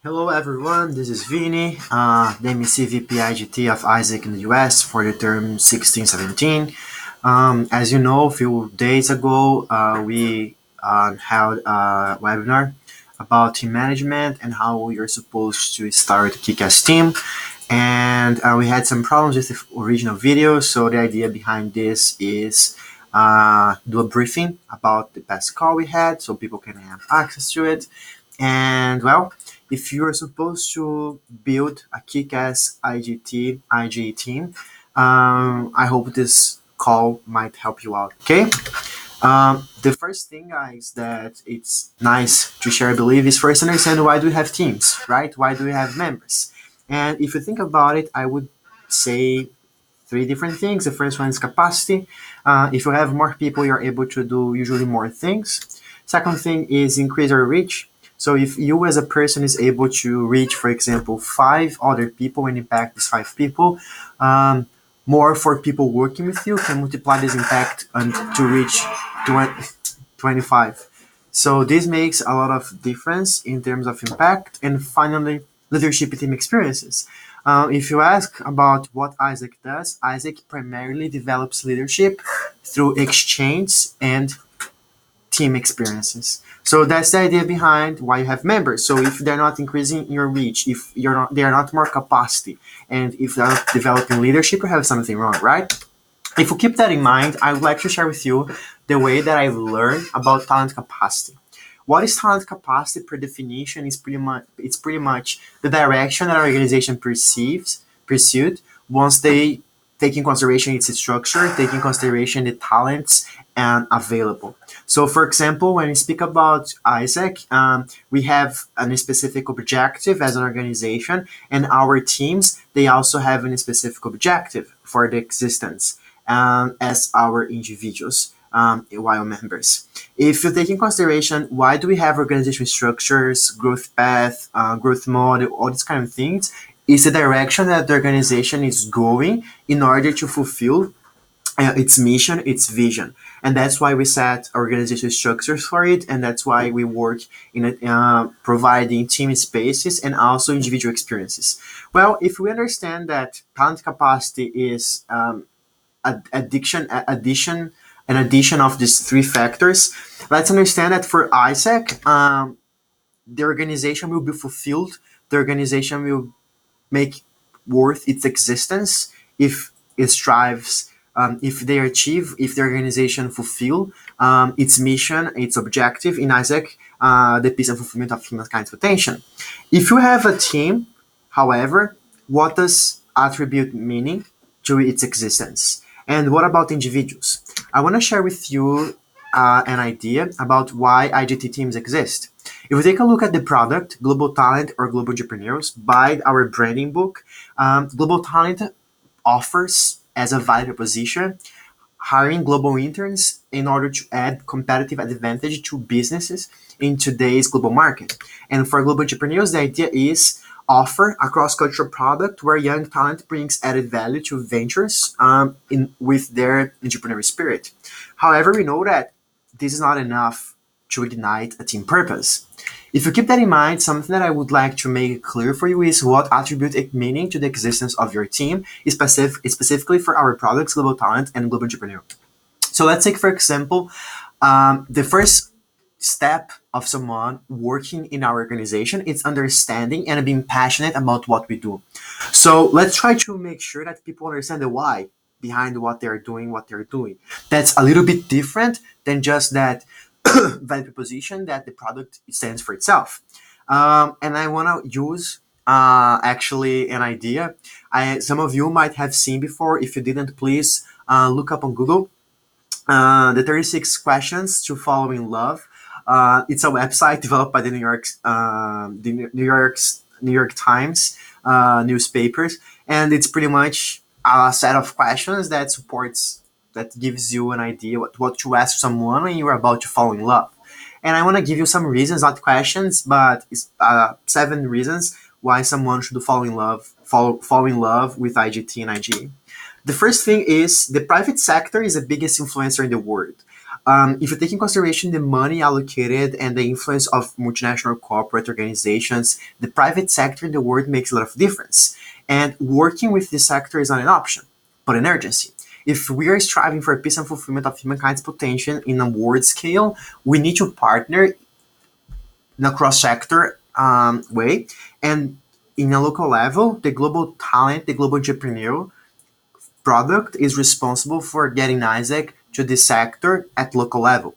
Hello everyone, this is Vini, the MEC VP iGT of Isaac in the US for the term 16-17. As you know, a few days ago, we held a webinar about team management and how you're supposed to start a kick-ass team. And we had some problems with the original video, so the idea behind this is do a briefing about the past call we had so people can have access to it. And well, if you're supposed to build a kick-ass iGE team, I hope this call might help you out. Okay. The first thing, guys, that it's nice to share, I believe, is first understand why do we have teams, right? Why do we have members? And if you think about it, I would say three different things. The first one is capacity. If you have more people, you're able to do usually more things. Second thing is increase your reach. So if you as a person is able to reach, for example, five other people and impact these five people, more for people working with you can multiply this impact and to reach 25. So this makes a lot of difference in terms of impact. And finally, leadership team experiences. If you ask about what Isaac does, Isaac primarily develops leadership through exchange and team experiences. So that's the idea behind why you have members. So if they're not increasing your reach, if they are not more capacity, and if they're not developing leadership, you have something wrong, right? If you keep that in mind, I would like to share with you the way that I've learned about talent capacity. What is talent capacity per definition is pretty much the direction that an organization pursued once they take in consideration its structure, take in consideration the talents and available. So, for example, when we speak about Isaac, we have a specific objective as an organization, and our teams they also have a specific objective for the existence as our individuals while members. If you take in consideration why do we have organization structures, growth path, growth model, all these kind of things, is the direction that the organization is going in order to fulfill its mission, its vision. And that's why we set organization structures for it, and that's why we work in providing team spaces and also individual experiences. Well, if we understand that talent capacity is an addition of these three factors, let's understand that for Isaac, the organization will be fulfilled, the organization will make worth its existence if it strives, if they achieve, if the organization fulfill its mission, its objective in Isaac, the peace and fulfillment of humankind's potential. If you have a team, however, what does attribute meaning to its existence? And what about individuals? I want to share with you an idea about why IGT teams exist. If we take a look at the product, Global Talent or Global Entrepreneurs, by our branding book, Global Talent offers as a value proposition hiring global interns in order to add competitive advantage to businesses in today's global market. And for global entrepreneurs, the idea is offer a cross-cultural product where young talent brings added value to ventures with their entrepreneurial spirit. However, we know that this is not enough to ignite a team purpose. If you keep that in mind, something that I would like to make clear for you is what attribute a meaning to the existence of your team, specifically for our products, Global Talent and Global Entrepreneur. So let's take, for example, the first step of someone working in our organization is understanding and being passionate about what we do. So let's try to make sure that people understand the why behind what they're doing, what they're doing. That's a little bit different than just that value proposition that the product stands for itself. And I want to use actually an idea some of you might have seen before. If you didn't, please look up on Google the 36 questions to follow in love. It's a website developed by the New York Times newspapers, and it's pretty much a set of questions that gives you an idea what to ask someone when you're about to fall in love. And I want to give you some reasons, not questions, but it's 7 reasons why someone should fall in love with IGT and iGE. The first thing is the private sector is the biggest influencer in the world. If you take in consideration the money allocated and the influence of multinational corporate organizations, the private sector in the world makes a lot of difference. And working with this sector is not an option, but an urgency. If we are striving for a peace and fulfillment of humankind's potential in a world scale, we need to partner in a cross-sector way. And in a local level, the global talent, the global entrepreneur product is responsible for getting Isaac to this sector at local level.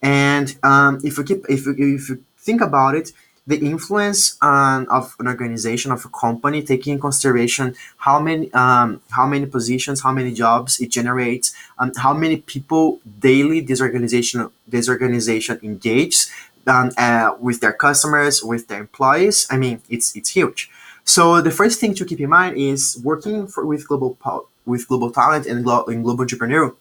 And if you think about it, the influence of an organization of a company, taking in consideration how many positions, how many jobs it generates, how many people daily this organization engages with their customers, with their employees. I mean, it's huge. So the first thing to keep in mind is working with global talent and global entrepreneur.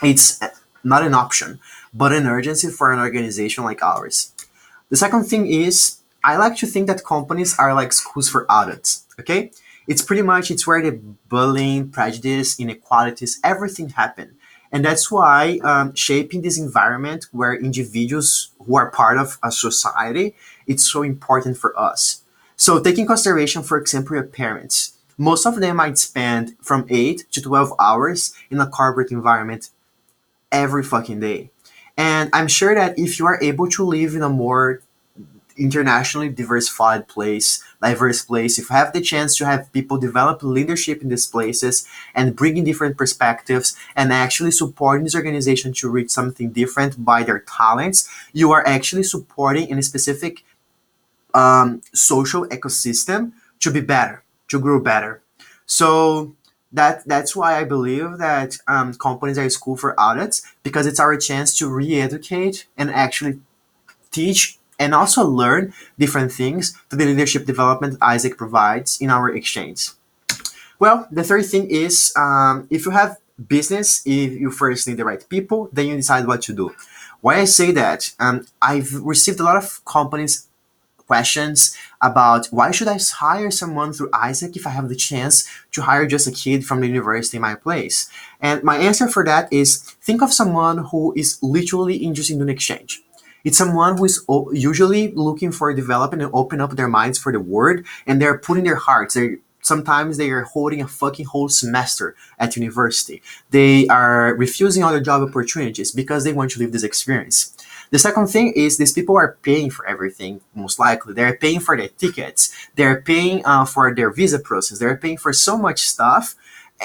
It's not an option, but an urgency for an organization like ours. The second thing is I like to think that companies are like schools for adults. Okay, it's where the bullying, prejudice, inequalities, everything happen, and that's why shaping this environment where individuals who are part of a society, it's so important for us. So taking consideration, for example, your parents. Most of them might spend from 8 to 12 hours in a corporate environment every fucking day. And I'm sure that if you are able to live in a more internationally diverse place, if you have the chance to have people develop leadership in these places and bring in different perspectives and actually supporting this organization to reach something different by their talents, you are actually supporting in a specific social ecosystem to be better, to grow better. So that's why I believe that companies are a school for adults because it's our chance to re-educate and actually teach and also learn different things to the leadership development Isaac provides in our exchange. Well, the third thing is if you have business, if you first need the right people, then you decide what to do. Why I say that, I've received a lot of companies questions about why should I hire someone through Isaac if I have the chance to hire just a kid from the university in my place? And my answer for that is think of someone who is literally interested in an exchange. It's someone who is usually looking for development and open up their minds for the world, and they're putting their hearts. Sometimes they are holding a fucking whole semester at university. They are refusing other job opportunities because they want to live this experience. The second thing is these people are paying for everything, most likely. They're paying for their tickets. They're paying for their visa process. They're paying for so much stuff.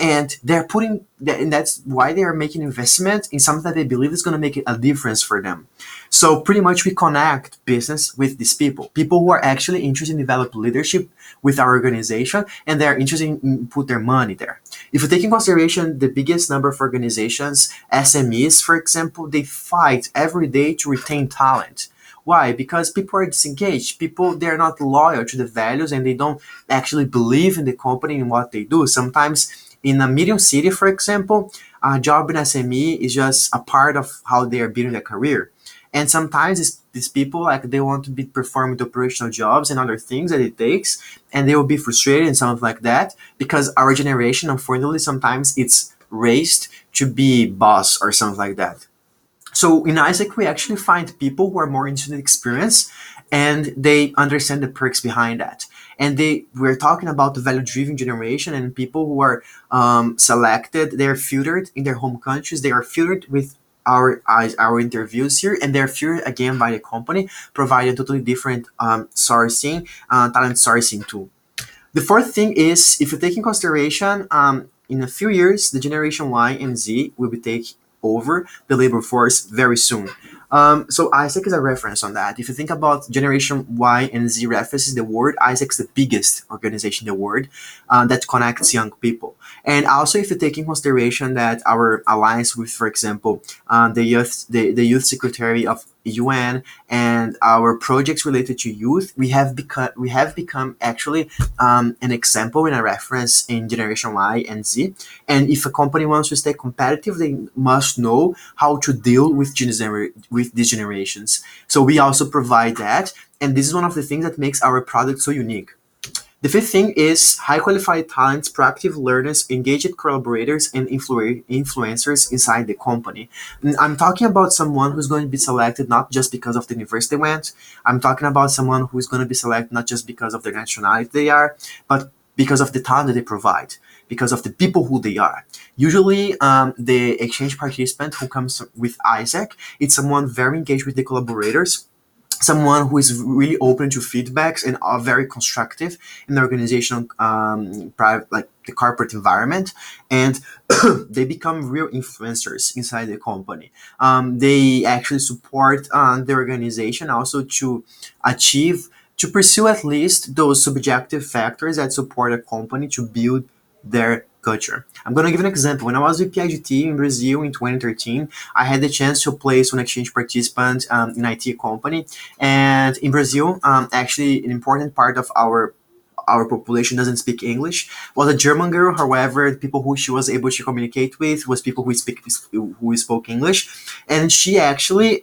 And and that's why they are making investment in something that they believe is going to make a difference for them. So pretty much we connect business with these people who are actually interested in develop leadership with our organization, and they're interested in put their money there. If you take in consideration the biggest number of organizations, SMEs, for example, they fight every day to retain talent. Why? Because people are disengaged. People, they're not loyal to the values and they don't actually believe in the company and what they do. Sometimes in a medium city, for example, a job in SME is just a part of how they are building their career. And sometimes these people, like, they want to be performing the operational jobs and other things that it takes, and they will be frustrated and something like that because our generation, unfortunately, sometimes it's raised to be boss or something like that. So in Isaac, we actually find people who are more interested in experience and they understand the perks behind that. And we're talking about the value-driven generation and people who are selected. They're filtered in their home countries. They are filtered with our interviews here, and they're filtered again by the company, providing totally different talent sourcing tool. The fourth thing is, if you take in consideration, in a few years, the generation Y and Z will be taking over the labor force very soon. So Isaac is a reference on that. If you think about generation Y and Z references the world, Isaac's the biggest organization in the world that connects young people. And also, if you take in consideration that our alliance with, for example, the youth secretary of UN and our projects related to youth, we have become actually an example and a reference in generation Y and Z. And if a company wants to stay competitive, they must know how to deal with these generations. So we also provide that, and this is one of the things that makes our product so unique. The fifth thing is high qualified talents, proactive learners, engaged collaborators, and influencers inside the company. And I'm talking about someone who's going to be selected not just because of the university they went. I'm talking about someone who's going to be selected not just because of their nationality they are, but because of the talent that they provide, because of the people who they are. Usually, the exchange participant who comes with Isaac, it's someone very engaged with the collaborators, someone who is really open to feedbacks and are very constructive in the organizational private, like the corporate environment, and they become real influencers inside the company. They actually support the organization also to achieve, to pursue at least those subjective factors that support a company to build their culture. I'm going to give an example. When I was with PIGT in Brazil in 2013, I had the chance to place an exchange participant in IT company. And in Brazil, actually, an important part of our population doesn't speak English. Was a German girl, however, the people who she was able to communicate with was people who spoke English, and she actually,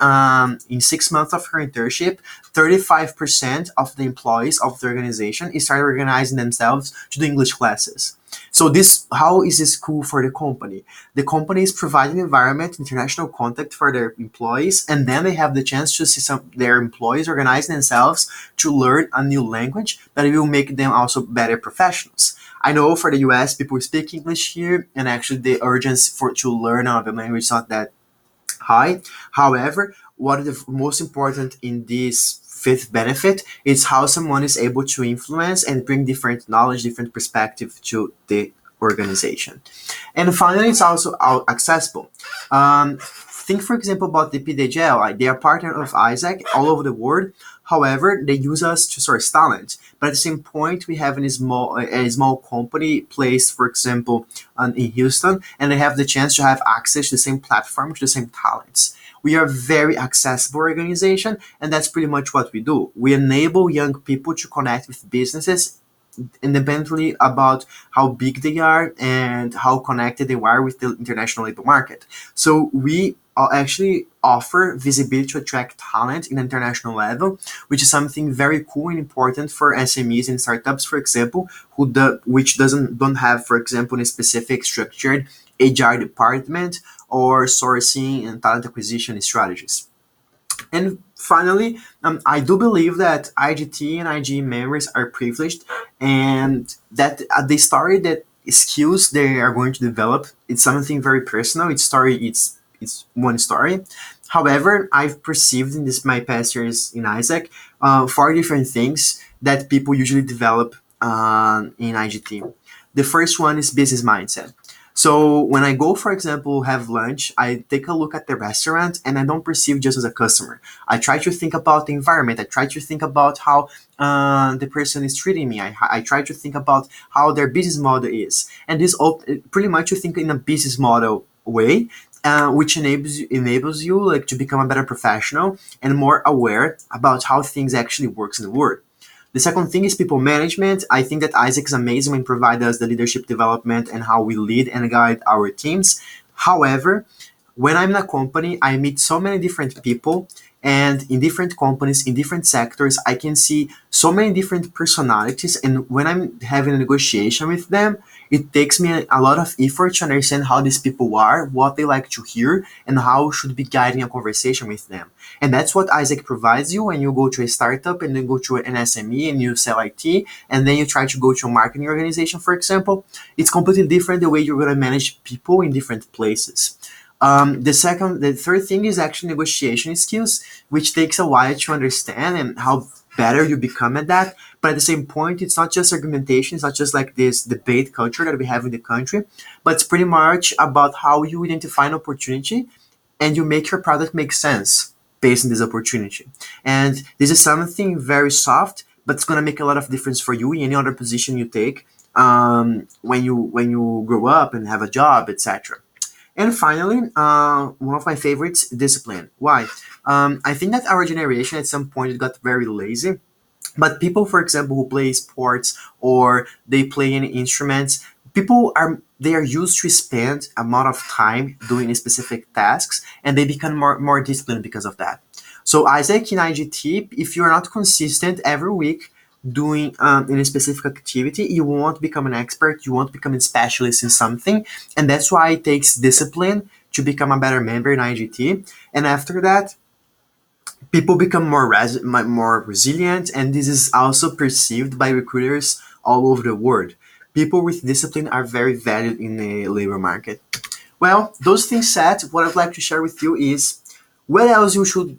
in 6 months of her internship, 35% of the employees of the organization started organizing themselves to do English classes. So this, how is this cool for the company? The company is providing environment, international contact for their employees, and then they have the chance to see some their employees organizing themselves to learn a new language that will make them also better professionals. I know for the US, people speak English here, and actually the urgency for to learn another language is not that high. However, what is the most important in this fifth benefit is how someone is able to influence and bring different knowledge, different perspective to the organization. And finally, it's also accessible. Think, for example, about the PDGL. They are partner of Isaac all over the world. However, they use us to source talent. But at the same point, we have a small company placed, for example, in Houston, and they have the chance to have access to the same platform, to the same talents. We are a very accessible organization, and that's pretty much what we do. We enable young people to connect with businesses independently about how big they are and how connected they are with the international labor market. So we actually offer visibility to attract talent in international level, which is something very cool and important for SMEs and startups, for example, which don't have, for example, a specific structured HR department or sourcing and talent acquisition strategies. And finally, I do believe that iGT and iGE members are privileged, and that at the story that skills they are going to develop, it's something very personal. It's one story. However, I've perceived in this my past years in Isaac, four different things that people usually develop in iGT. The first one is business mindset. So when I go, for example, have lunch, I take a look at the restaurant and I don't perceive just as a customer. I try to think about the environment. I try to think about how the person is treating me. I try to think about how their business model is. And pretty much you think in a business model way, which enables you like to become a better professional and more aware about how things actually works in the world. The second thing is people management. I think that Isaac is amazing when provide us the leadership development and how we lead and guide our teams. However, when I'm in a company, I meet so many different people, and in different companies, in different sectors, I can see so many different personalities. And when I'm having a negotiation with them, it takes me a lot of effort to understand how these people are, what they like to hear, and how should be guiding a conversation with them. And that's what Isaac provides you when you go to a startup and then go to an SME and you sell IT, and then you try to go to a marketing organization, for example. It's completely different the way you're going to manage people in different places. The third thing is actually negotiation skills, which takes a while to understand and how better you become at that. But at the same point, it's not just argumentation, it's not just like this debate culture that we have in the country, but it's pretty much about how you identify an opportunity and you make your product make sense based on this opportunity. And this is something very soft, but it's gonna make a lot of difference for you in any other position you take when you grow up and have a job, etc. And finally, one of my favorites, discipline. Why? I think that our generation at some point it got very lazy. But people, for example, who play sports or they play any instruments, they are used to spend amount of time doing specific tasks, and they become more disciplined because of that. So Isaac in IGT, if you're not consistent every week, doing in a specific activity. You want to become an expert, you want to become a specialist in something, and that's why it takes discipline to become a better member in IGT. And after that, people become more resilient, and this is also perceived by recruiters all over the world. People with discipline are very valued in the labor market. Well, those things said, what I'd like to share with you is what else you should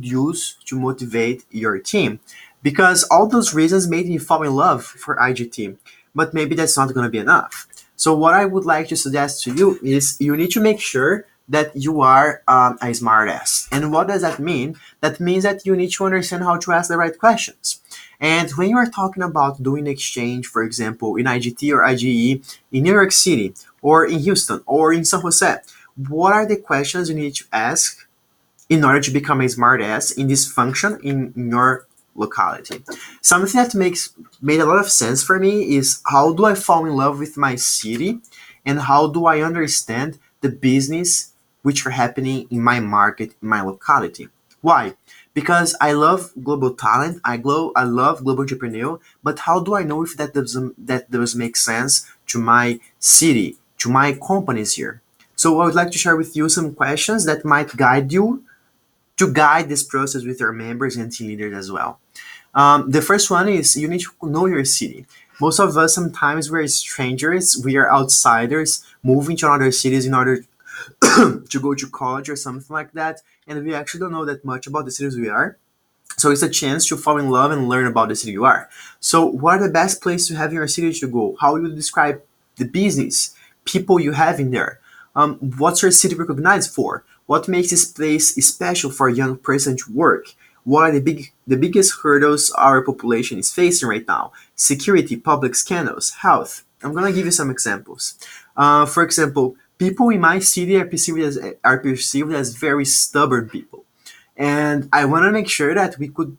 use to motivate your team, because all those reasons made me fall in love for IGT, but maybe that's not going to be enough. So what I would like to suggest to you is you need to make sure that you are a smart ass. And what does that mean? That means that you need to understand how to ask the right questions. And when you are talking about doing exchange, for example, in IGT or IGE in New York City or in Houston or in San Jose, what are the questions you need to ask in order to become a smart ass in this function in your locality? Something that made a lot of sense for me is how do I fall in love with my city, and how do I understand the business which are happening in my market, in my locality. Why? Because I love global talent, I love global entrepreneur, but how do I know if that does make sense to my city, to my companies here? So I would like to share with you some questions that might guide you to guide this process with your members and team leaders as well. The first one is you need to know your city. Most of us sometimes we're strangers, we are outsiders moving to other cities in order to go to college or something like that, and we actually don't know that much about the cities we are. So it's a chance to fall in love and learn about the city you are. So what are the best places to have in your city to go? How would you describe the business, people you have in there? What's your city recognized for? What makes this place special for a young person to work? What are the biggest hurdles our population is facing right now? Security, public scandals, health. I'm gonna give you some examples. For example, people in my city are perceived as very stubborn people, and I want to make sure that we could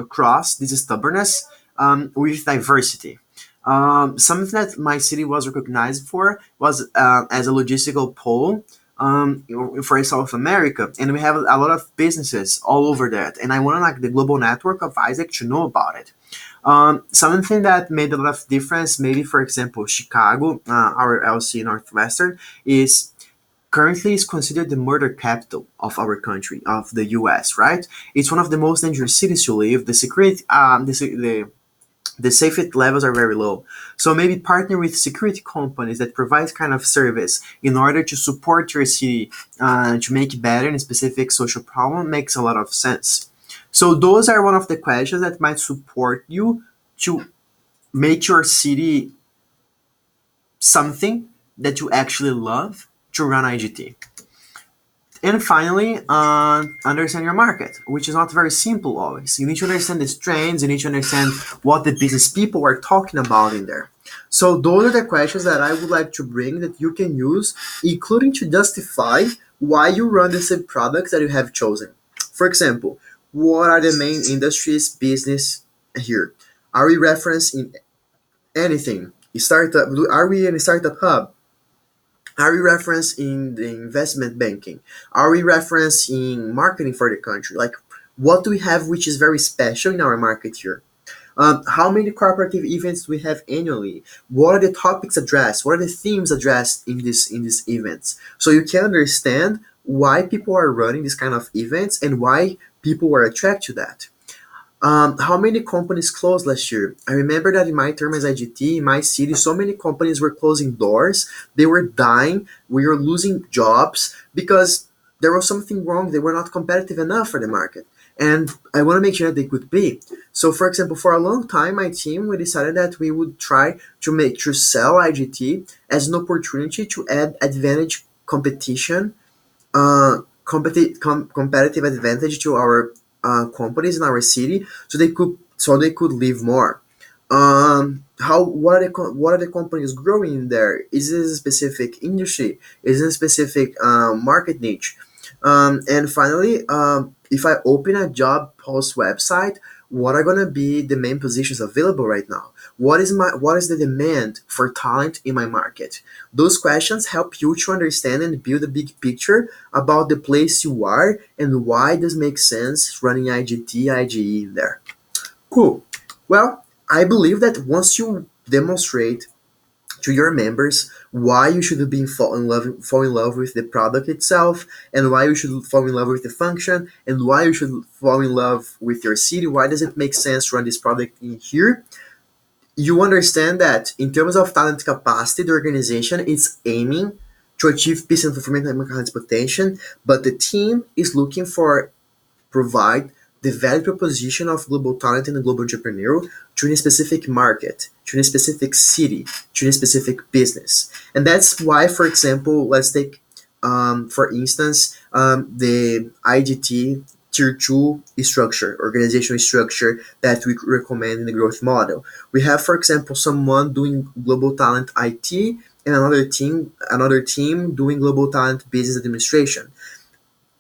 cross this stubbornness with diversity. Something that my city was recognized for was as a logistical pole for South America, and we have a lot of businesses all over that. And I want like the global network of Isaac to know about it. Something that made a lot of difference, maybe for example, Chicago, our LC Northwestern, is currently is considered the murder capital of our country, of the US, right? It's one of the most dangerous cities to live. The safety levels are very low. So maybe partner with security companies that provide kind of service in order to support your city to make it better in a specific social problem makes a lot of sense. So those are one of the questions that might support you to make your city something that you actually love to run IGT. And finally, understand your market, which is not very simple always. You need to understand the trends, you need to understand what the business people are talking about in there. So those are the questions that I would like to bring that you can use, including to justify why you run the same products that you have chosen. For example, what are the main industries, business here? Are we referenced in anything? Startup? Are we in a startup hub? Are we referenced in the investment banking? Are we referenced in marketing for the country? Like, what do we have which is very special in our market here? How many cooperative events do we have annually? What are the topics addressed? What are the themes addressed in these events? So you can understand why people are running this kind of events and why people were attracted to that. How many companies closed last year? I remember that in my term as IGT, in my city, so many companies were closing doors. They were dying. We were losing jobs because there was something wrong. They were not competitive enough for the market. And I want to make sure that they could be. So, for example, for a long time, my team, we decided that we would try to sell IGT as an opportunity to add advantage competition competitive advantage to our companies in our city, so they could live more. How what are the companies growing in there? Is it a specific industry? Is it a specific market niche? And finally, if I open a job post website, what are gonna be the main positions available right now? What is the demand for talent in my market? Those questions help you to understand and build a big picture about the place you are and why does make sense running IGT, IGE in there. Cool. Well, I believe that once you demonstrate to your members why you should be fall in love with the product itself, and why you should fall in love with the function, and why you should fall in love with your city, why does it make sense to run this product in here, you understand that in terms of talent capacity, the organization is aiming to achieve peace and fulfillment and mechanics potential, but the team is looking for provide the value proposition of global talent and global entrepreneur to a specific market, to a specific city, to a specific business. And that's why, for example, let's take, for instance, the iGT Tier 2 structure, organizational structure that we recommend in the growth model. We have, for example, someone doing global talent IT and another team doing global talent business administration.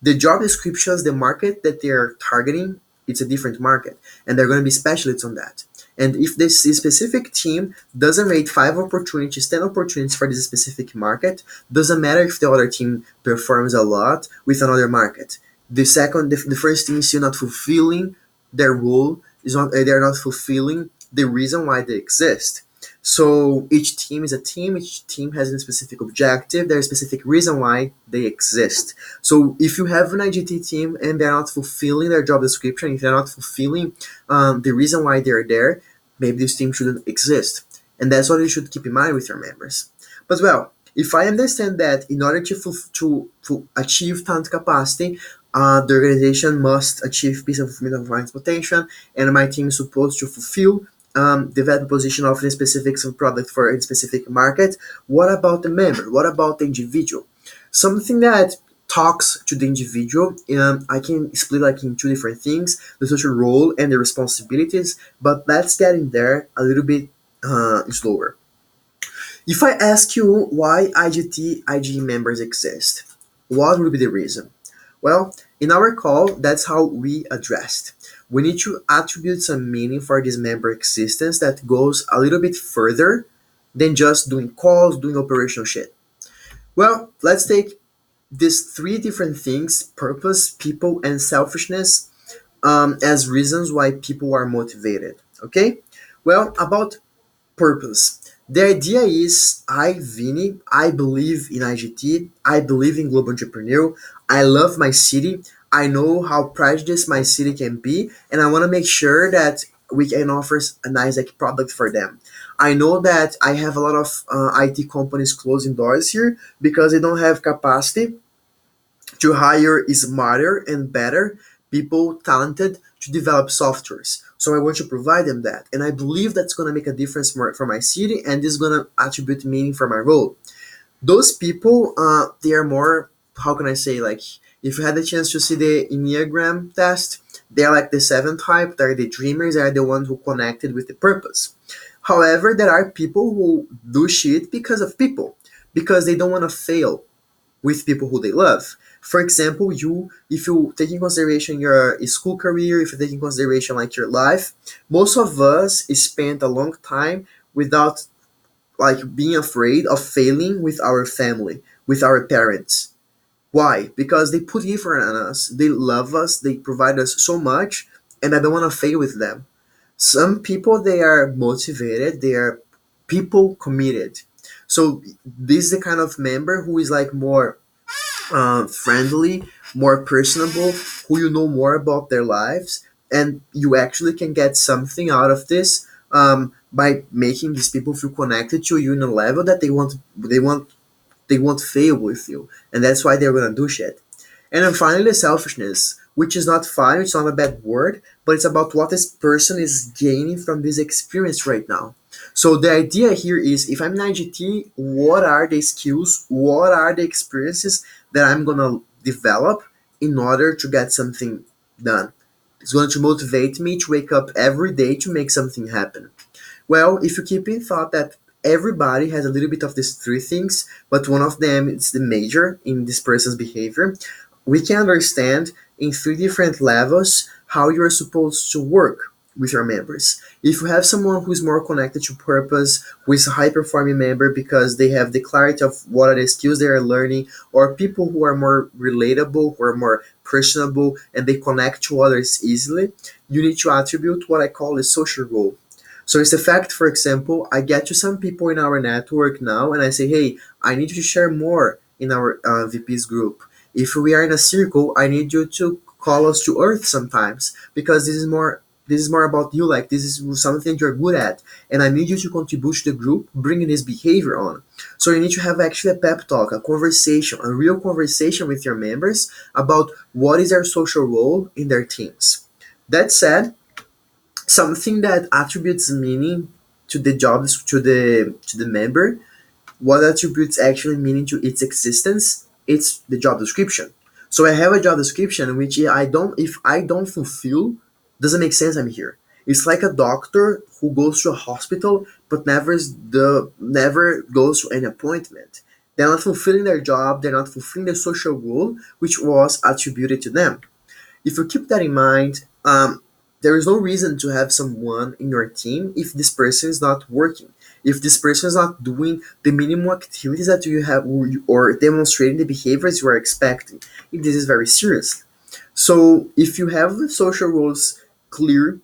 The job descriptions, the market that they're targeting, it's a different market, and they're going to be specialists on that. And if this specific team doesn't rate 5 opportunities, 10 opportunities for this specific market, doesn't matter if the other team performs a lot with another market. The first team is still not fulfilling their role. Is not They're not fulfilling the reason why they exist. So each team is a team. Each team has a specific objective. There's a specific reason why they exist. So if you have an IGT team and they're not fulfilling their job description, if they're not fulfilling the reason why they're there, maybe this team shouldn't exist. And that's what you should keep in mind with your members. But well, if I understand that in order to achieve talent capacity, the organization must achieve peace and fulfillment of client's potential, and my team is supposed to fulfill the value proposition of a specific product for a specific market. What about the member? What about the individual? Something that talks to the individual. I can split like in two different things: the social role and the responsibilities. But let's get in there a little bit slower. If I ask you why IGT IGE members exist, what would be the reason? Well, in our call, that's how we addressed. We need to attribute some meaning for this member existence that goes a little bit further than just doing calls, doing operational shit. Well, let's take these three different things: purpose, people, and selfishness, as reasons why people are motivated. Okay? Well, about purpose. The idea is, Vini, I believe in IGT, I believe in global entrepreneur, I love my city, I know how prejudiced my city can be, and I want to make sure that we can offer a nice like, product for them. I know that I have a lot of IT companies closing doors here because they don't have capacity to hire smarter and better people talented to develop softwares. So I want to provide them that. And I believe that's going to make a difference for my city, and this is going to attribute meaning for my role. Those people, they are more, how can I say, like, if you had the chance to see the Enneagram test, they're like the seventh type, they're the dreamers, they're the ones who connected with the purpose. However, there are people who do shit because of people, because they don't want to fail with people who they love. For example, if you take in consideration your school career, if you take in consideration like your life, most of us spent a long time without like being afraid of failing with our family, with our parents. Why? Because they put effort on us, they love us, they provide us so much, and I don't want to fail with them. Some people they are motivated, they are people committed. So this is the kind of member who is like more friendly, more personable, who you know more about their lives, and you actually can get something out of this by making these people feel connected to you in a level that they won't fail with you, and that's why they're gonna do shit. And then finally, selfishness, which is not fine, it's not a bad word, but it's about what this person is gaining from this experience right now. So the idea here is, if I'm an IGT, what are the skills, what are the experiences that I'm gonna develop in order to get something done? It's going to motivate me to wake up every day to make something happen. Well, if you keep in thought that everybody has a little bit of these three things, but one of them is the major in this person's behavior, we can understand in three different levels how you're supposed to work. with your members. If you have someone who's more connected to purpose, who is a high performing member because they have the clarity of what are the skills they are learning, or people who are more relatable, who are more personable, and they connect to others easily, you need to attribute what I call a social role. So it's the fact, for example, I get to some people in our network now and I say, hey, I need you to share more in our VP's group. If we are in a circle, I need you to call us to earth sometimes because this is more about you, like this is something you're good at, and I need you to contribute to the group bringing this behavior on. So you need to have actually a pep talk, a conversation, a real conversation with your members about what is their social role in their teams. That said, something that attributes meaning to the job, to the member, what attributes actually meaning to its existence, it's the job description. So I have a job description which if I don't fulfill, doesn't make sense I'm here. It's like a doctor who goes to a hospital but never goes to an appointment. They're not fulfilling their job, they're not fulfilling the social role which was attributed to them. If you keep that in mind, there is no reason to have someone in your team if this person is not working, if this person is not doing the minimum activities that you have, or demonstrating the behaviors you are expecting. This is very serious. So if you have the social roles clear,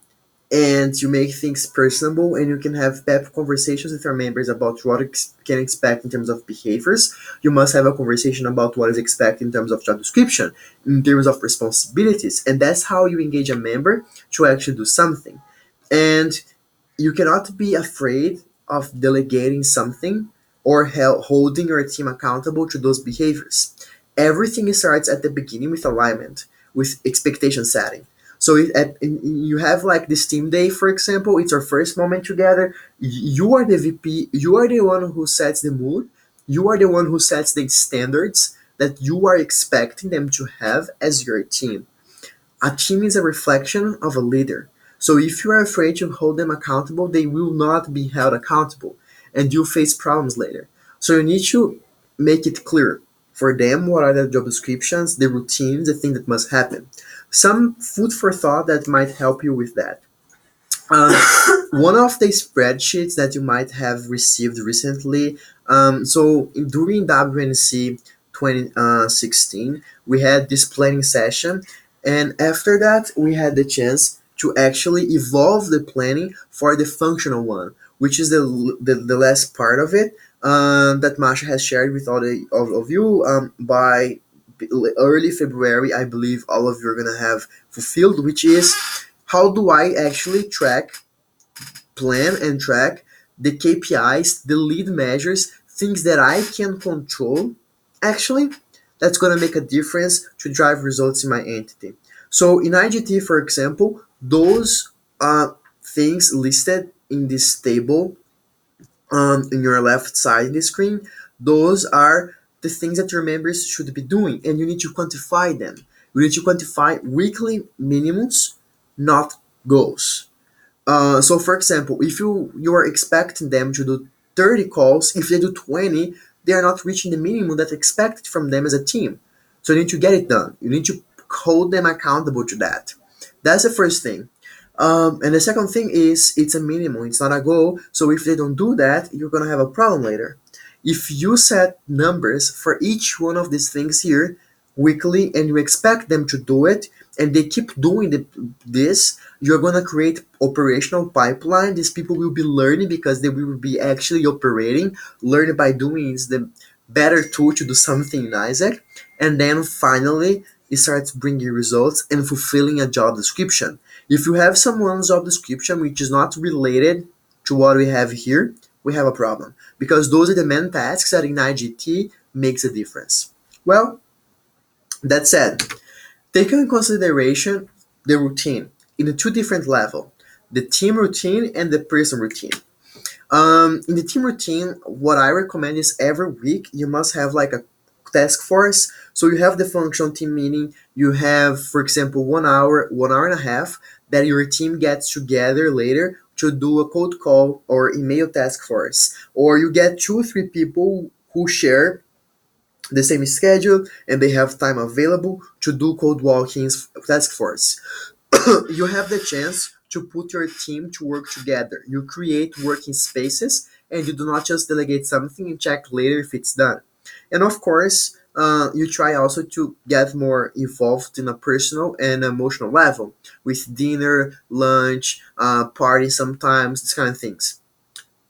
and you make things personable, and you can have pep conversations with your members about what can expect in terms of behaviors, you must have a conversation about what is expected in terms of job description, in terms of responsibilities, and that's how you engage a member to actually do something. And you cannot be afraid of delegating something or holding your team accountable to those behaviors. Everything starts at the beginning with alignment, with expectation setting. So you have like this team day, for example, it's our first moment together. You are the VP, you are the one who sets the mood, you are the one who sets the standards that you are expecting them to have as your team. A team is a reflection of a leader. So if you are afraid to hold them accountable, they will not be held accountable and you'll face problems later. So you need to make it clear for them what are the job descriptions, the routines, the thing that must happen. Some food for thought that might help you with that. Um, One of the spreadsheets that you might have received recently. During WNC 2016, we had this planning session, and after that, we had the chance to actually evolve the planning for the functional one, which is the last part of it that Masha has shared with all of you by early February. I believe all of you are gonna have fulfilled, which is how do I actually plan and track the KPIs, the lead measures, things that I can control. Actually, that's going to make a difference to drive results in my entity. So in iGT, for example, those things listed in this table in your left side of the screen, those are the things that your members should be doing, and you need to quantify them. You need to quantify weekly minimums, not goals. So for example, if you are expecting them to do 30 calls, if they do 20, they are not reaching the minimum that's expected from them as a team. So you need to get it done. You need to hold them accountable to that. That's the first thing. And the second thing is it's a minimum, it's not a goal. So if they don't do that, you're gonna have a problem later. If you set numbers for each one of these things here weekly and you expect them to do it and they keep doing this, you're gonna create operational pipeline. These people will be learning because they will be actually operating. Learning by doing is the better tool to do something in Isaac. And then finally, it starts bringing results and fulfilling a job description. If you have someone's job description which is not related to what we have here, we have a problem because those are the main tasks that in iGT makes a difference. Well, that said, take into consideration the routine in a two different level, the team routine and the person routine. In the team routine, what I recommend is every week you must have like a task force. So you have the functional team meeting. You have, for example, 1 hour, 1 hour and a half that your team gets together later to do a cold call or email task force. Or you get 2 or 3 people who share the same schedule and they have time available to do code walkings task force. You have the chance to put your team to work together. You create working spaces and you do not just delegate something and check later if it's done. And of course, you try also to get more involved in a personal and emotional level with dinner, lunch, party sometimes, these kind of things.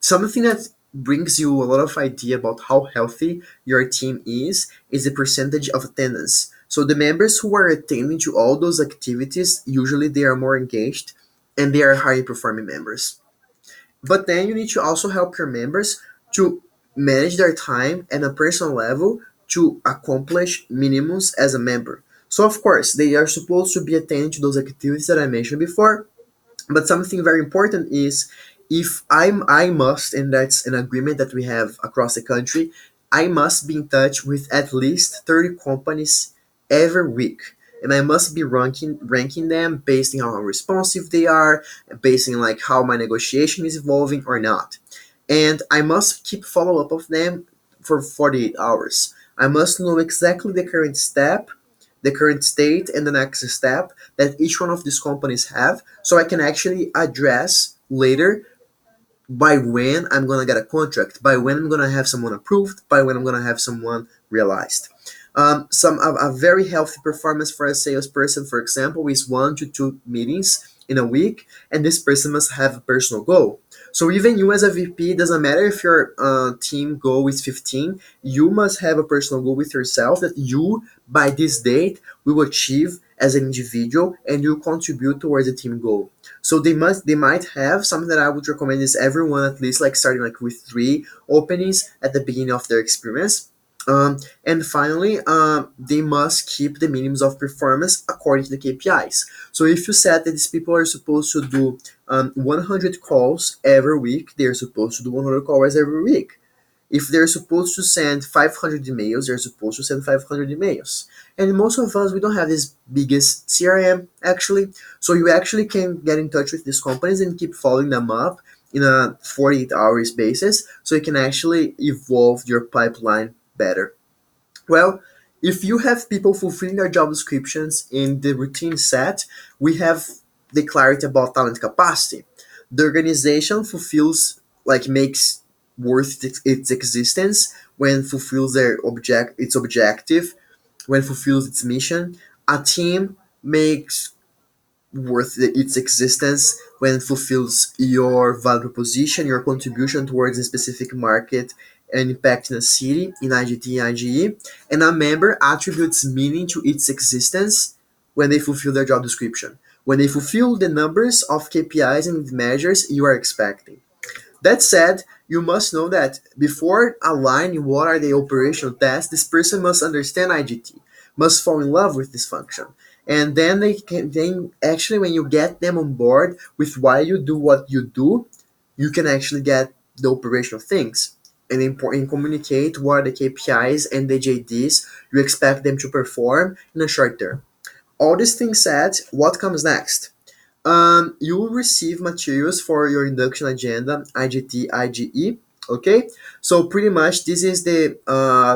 Something that brings you a lot of idea about how healthy your team is the percentage of attendance. So the members who are attending to all those activities, usually they are more engaged and they are higher performing members. But then you need to also help your members to manage their time at a personal level to accomplish minimums as a member. So of course, they are supposed to be attending to those activities that I mentioned before, but something very important is if I must, and that's an agreement that we have across the country, I must be in touch with at least 30 companies every week. And I must be ranking them based on how responsive they are, based on like how my negotiation is evolving or not. And I must keep follow up of them for 48 hours. I must know exactly the current state, and the next step that each one of these companies have, so I can actually address later by when I'm gonna get a contract, by when I'm gonna have someone approved, by when I'm gonna have someone realized. Some a very healthy performance for a salesperson, for example, is 1 to 2 meetings in a week, and this person must have a personal goal. So even you as a VP, doesn't matter if your team goal is 15, you must have a personal goal with yourself that you by this date will achieve as an individual, and you contribute towards the team goal. So they might have something that I would recommend is everyone at least like starting like with 3 openings at the beginning of their experience. And finally, they must keep the minimums of performance according to the KPIs. So if you said that these people are supposed to do 100 calls every week, they're supposed to do 100 calls every week. If they're supposed to send 500 emails, they're supposed to send 500 emails. And most of us, we don't have this biggest CRM actually. So you actually can get in touch with these companies and keep following them up in a 48 hours basis so you can actually evolve your pipeline better. Well, if you have people fulfilling their job descriptions in the routine set, we have the clarity about talent capacity. The organization fulfills, like makes worth its existence when fulfills its objective, when fulfills its mission. A team makes worth its existence when it fulfills your value proposition, your contribution towards a specific market and impact in a city in IGT and iGE. And a member attributes meaning to its existence when they fulfill their job description. When they fulfill the numbers of KPIs and measures you are expecting. That said, you must know that before aligning what are the operational tasks, this person must understand IGT, must fall in love with this function. And then they can then actually when you get them on board with why you do what you do, you can actually get the operational things and communicate what are the KPIs and the JDs you expect them to perform in a short term. All these things said, what comes next? You will receive materials for your induction agenda, iGT, iGE. Okay, so pretty much this is the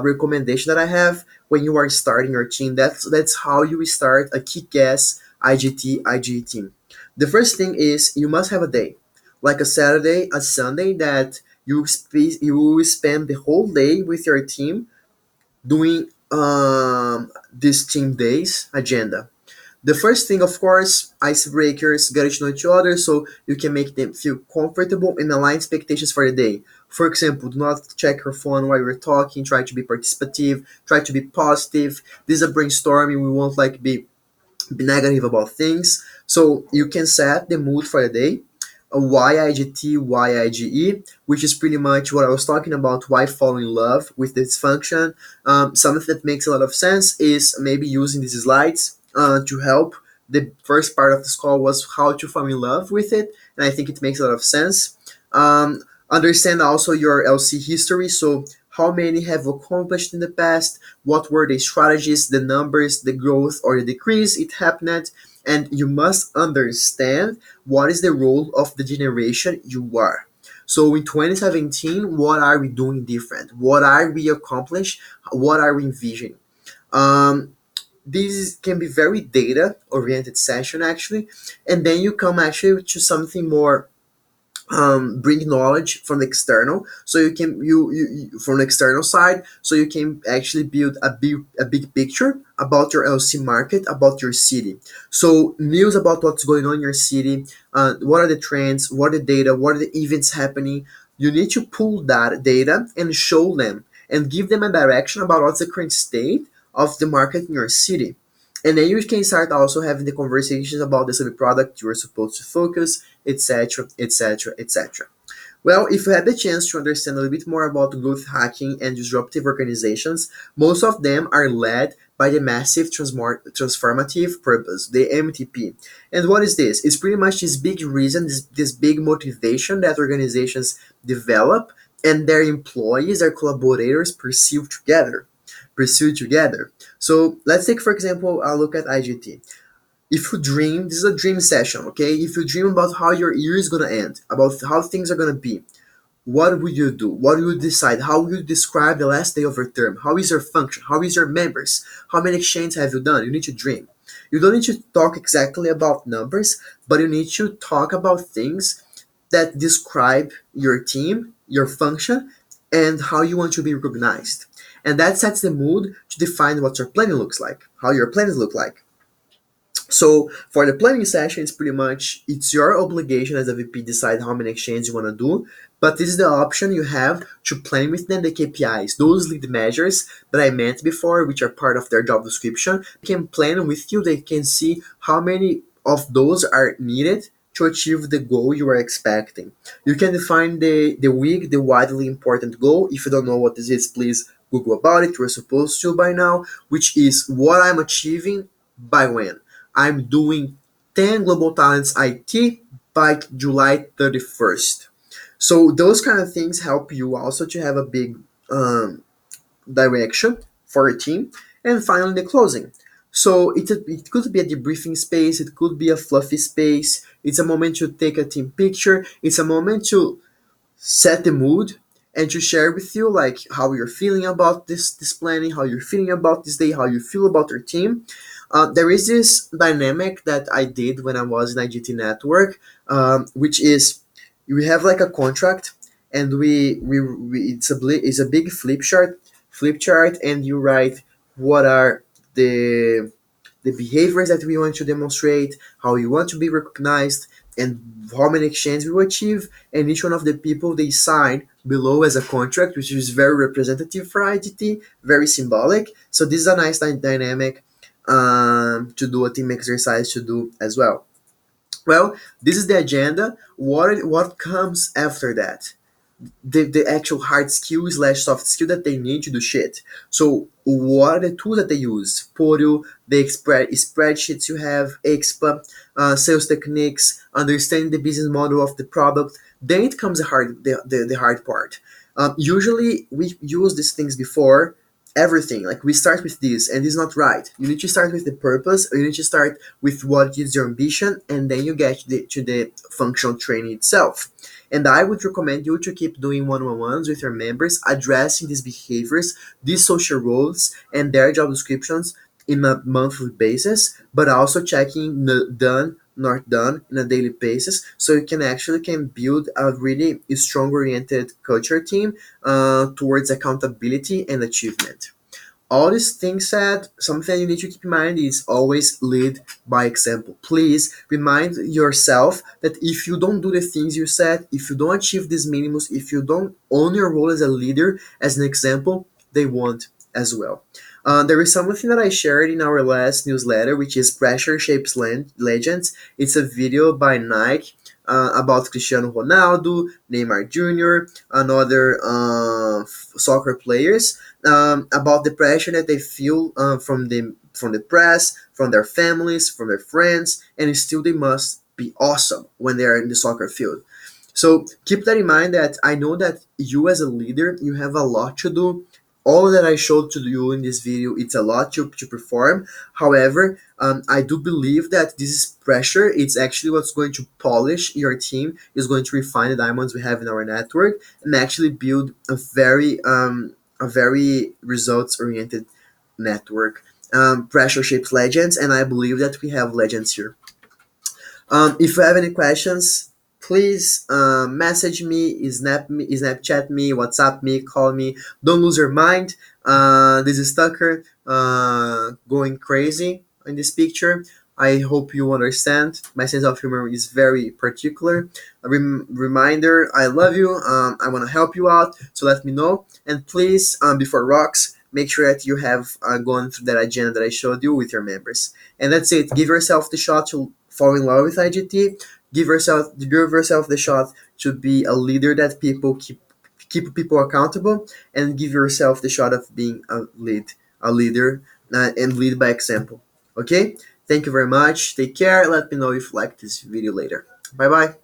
recommendation that I have when you are starting your team. That's how you start a kick-ass IGT, iGE team. The first thing is you must have a day, like a Saturday, a Sunday that you will spend the whole day with your team doing this team days agenda. The first thing, of course, icebreakers, get to know each other so you can make them feel comfortable and align expectations for the day. For example, do not check your phone while you're talking, try to be participative, try to be positive. This is a brainstorming, we won't like be negative about things. So you can set the mood for the day. Why IGT, why IGE, which is pretty much what I was talking about, why fall in love with this function. Something that makes a lot of sense is maybe using these slides to help. The first part of this call was how to fall in love with it, and I think it makes a lot of sense. Understand also your LC history, so how many have accomplished in the past, what were the strategies, the numbers, the growth or the decrease it happened, and you must understand what is the role of the generation you are. So in 2017, what are we doing different? What are we accomplish? What are we envisioning? Um, This can be very data oriented session actually, and then you come actually to something more, bring knowledge from the external, so you can you from the external side, so you can actually build a big picture about your LC market, about your city. So news about what's going on in your city, what are the trends, what are the data, what are the events happening. You need to pull that data and show them and give them a direction about what's the current state of the market in your city. And then you can start also having the conversations about the sub product you are supposed to focus, etc., etc., etc. Well, if you had the chance to understand a little bit more about growth hacking and disruptive organizations, most of them are led by the massive transformative purpose, the MTP. And what is this? It's pretty much this big reason, this big motivation that organizations develop and their employees, their collaborators pursue together. So let's take, for example, a look at iGT. If you dream, this is a dream session, okay? If you dream about how your year is gonna end, about how things are gonna be, what would you do? What would you decide? How would you describe the last day of your term? How is your function? How is your members? How many exchanges have you done? You need to dream. You don't need to talk exactly about numbers, but you need to talk about things that describe your team, your function, and how you want to be recognized. And that sets the mood to define what your planning looks like, how your plans look like. So for the planning session, it's pretty much it's your obligation as a VP decide how many exchanges you want to do. But this is the option you have to plan with them the KPIs, those lead measures that I meant before, which are part of their job description. They can plan with you. They can see how many of those are needed to achieve the goal you are expecting. You can define the week, the widely important goal. If you don't know what this is, please Google about it. You're supposed to by now, which is what I'm achieving by when. I'm doing 10 Global Talents IT by July 31st. So those kind of things help you also to have a big direction for your team. And finally, the closing. So it could be a debriefing space, it could be a fluffy space. It's a moment to take a team picture. It's a moment to set the mood and to share with you like how you're feeling about this planning, how you're feeling about this day, how you feel about your team. There is this dynamic that I did when I was in IGT network, which is we have like a contract, and we it's a big flip chart, and you write what are the behaviors that we want to demonstrate, how you want to be recognized, and how many exchanges we achieve, and each one of the people they sign below as a contract, which is very representative for IGT, very symbolic. So this is a nice dynamic to do a team exercise to do as well. Well, this is the agenda. What comes after that? The actual hard skill slash soft skill that they need to do shit. So what are the tools that they use? Portal, the spreadsheets you have, expa, sales techniques, understanding the business model of the product. Then it comes the hard part. Usually we use these things before everything. Like we start with this, and it's not right. You need to start with the purpose, or you need to start with what is your ambition, and then you get to the functional training itself. And I would recommend you to keep doing one-on-ones with your members, addressing these behaviors, these social roles, and their job descriptions in a monthly basis, but also checking done, not done in a daily basis, so you can build a really strong oriented culture team towards accountability and achievement. All these things said, something you need to keep in mind is always lead by example. Please remind yourself that if you don't do the things you said, if you don't achieve these minimums, if you don't own your role as a leader, as an example, they won't as well. There is something that I shared in our last newsletter, which is Pressure Shapes Legends. It's a video by Nike about Cristiano Ronaldo, Neymar Jr., and other soccer players, about the pressure that they feel from the press, from their families, from their friends, and still they must be awesome when they are in the soccer field. So keep that in mind that I know that you as a leader, you have a lot to do. All that I showed to you in this video, it's a lot to perform. However, I do believe that this pressure, it's actually what's going to polish your team, is going to refine the diamonds we have in our network, and actually build a very results oriented network. pressure shaped legends, and I believe that we have legends here. If you have any questions, please message me, Snapchat me, WhatsApp me, call me. Don't lose your mind. This is Tucker going crazy in this picture. I hope you understand. My sense of humor is very particular. A reminder, I love you. I want to help you out, so let me know. And please, before rocks, make sure that you have gone through that agenda that I showed you with your members. And that's it. Give yourself the shot to fall in love with iGT. Give yourself the shot to be a leader that people keep people accountable, and give yourself the shot of being a leader, and lead by example. Okay? Thank you very much. Take care. Let me know if you like this video later. Bye bye.